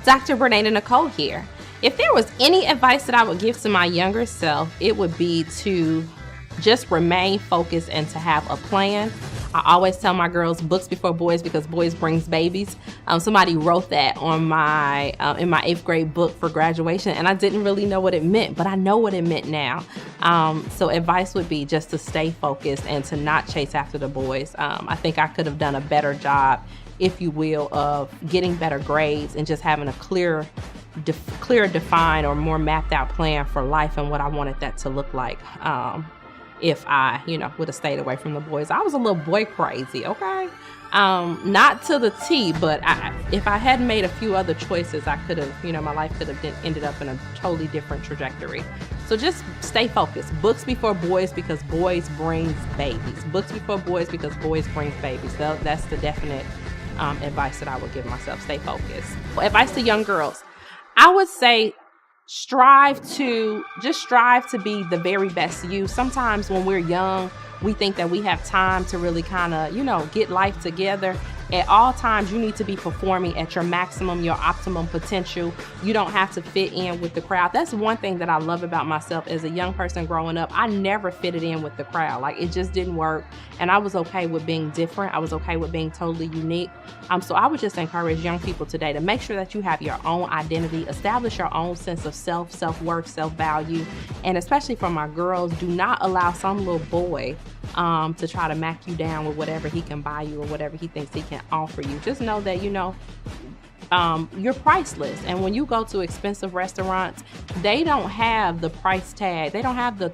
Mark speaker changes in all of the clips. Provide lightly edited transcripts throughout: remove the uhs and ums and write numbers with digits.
Speaker 1: Dr. Bernada Nicole here. If there was any advice that I would give to my younger self, it would be to just remain focused and to have a plan. I always tell my girls, books before boys because boys brings babies. Somebody wrote that on my in my 8th grade book for graduation, and I didn't really know what it meant, but I know what it meant now. So advice would be just to stay focused and to not chase after the boys. I think I could have done a better job, if you will, of getting better grades and just having a clear, defined, or more mapped out plan for life and what I wanted that to look like. If I, would have stayed away from the boys. I was a little boy crazy, okay? Not to the T, but if I hadn't made a few other choices, I could have, my life could have ended up in a totally different trajectory. So just stay focused. Books before boys because boys brings babies. Books before boys because boys brings babies. That's the definite advice that I would give myself. Stay focused. Advice to young girls. I would say strive to be the very best you. Sometimes when we're young, we think that we have time to really kind of, get life together. At all times, you need to be performing at your maximum, your optimum potential. You don't have to fit in with the crowd. That's one thing that I love about myself as a young person growing up. I never fitted in with the crowd. Like, it just didn't work. And I was okay with being different. I was okay with being totally unique. So I would just encourage young people today to make sure that you have your own identity, establish your own sense of self-worth, self-value. And especially for my girls, do not allow some little boy to try to mac you down with whatever he can buy you or whatever he thinks he can offer you. Just know that, you're priceless. And when you go to expensive restaurants, they don't have the price tag. They don't have the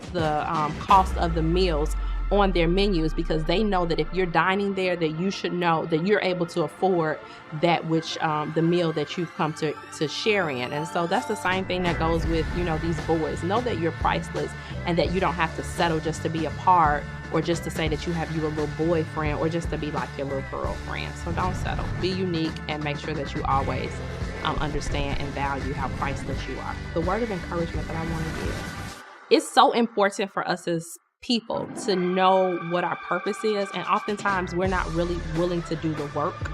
Speaker 1: cost of the meals on their menus, because they know that if you're dining there, that you should know that you're able to afford that which the meal that you've come to share in. And so that's the same thing that goes with, these boys. Know that you're priceless and that you don't have to settle just to be a part, or just to say that you have a little boyfriend, or just to be like your little girlfriend. So don't settle. Be unique and make sure that you always understand and value how priceless you are. The word of encouragement that I want to give. It's so important for us as people to know what our purpose is, and oftentimes we're not really willing to do the work,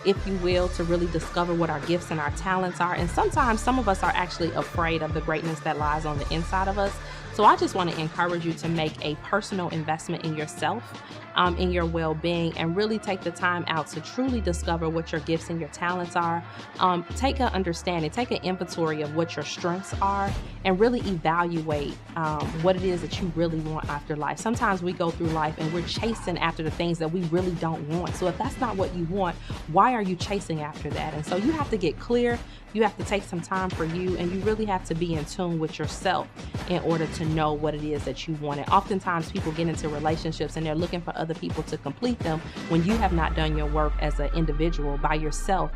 Speaker 1: if you will, to really discover what our gifts and our talents are. And sometimes some of us are actually afraid of the greatness that lies on the inside of us. So I just want to encourage you to make a personal investment in yourself, in your well-being, and really take the time out to truly discover what your gifts and your talents are. Take an understanding, take an inventory of what your strengths are, and really evaluate what it is that you really want after life. Sometimes we go through life and we're chasing after the things that we really don't want. So if that's not what you want, why are you chasing after that? And so you have to get clear. You have to take some time for you, and you really have to be in tune with yourself in order to know what it is that you want. And oftentimes people get into relationships and they're looking for other people to complete them when you have not done your work as an individual by yourself,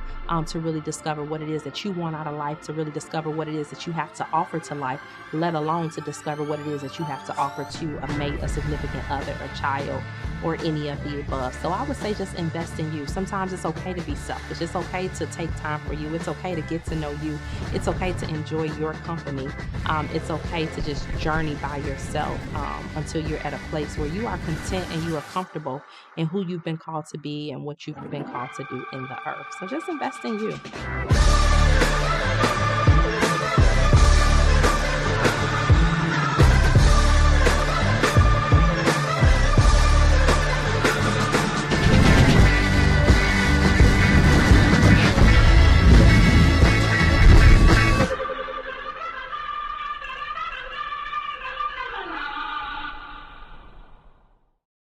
Speaker 1: to really discover what it is that you want out of life, to really discover what it is that you have to offer to life, let alone to discover what it is that you have to offer to a mate, a significant other, a child, or any of the above. So I would say just invest in you. Sometimes it's okay to be selfish. It's okay to take time for you. It's okay to get to know you. It's okay to enjoy your company. It's okay to just journey by yourself until you're at a place where you are content and you are comfortable in who you've been called to be and what you've been called to do in the earth. So just invest in you.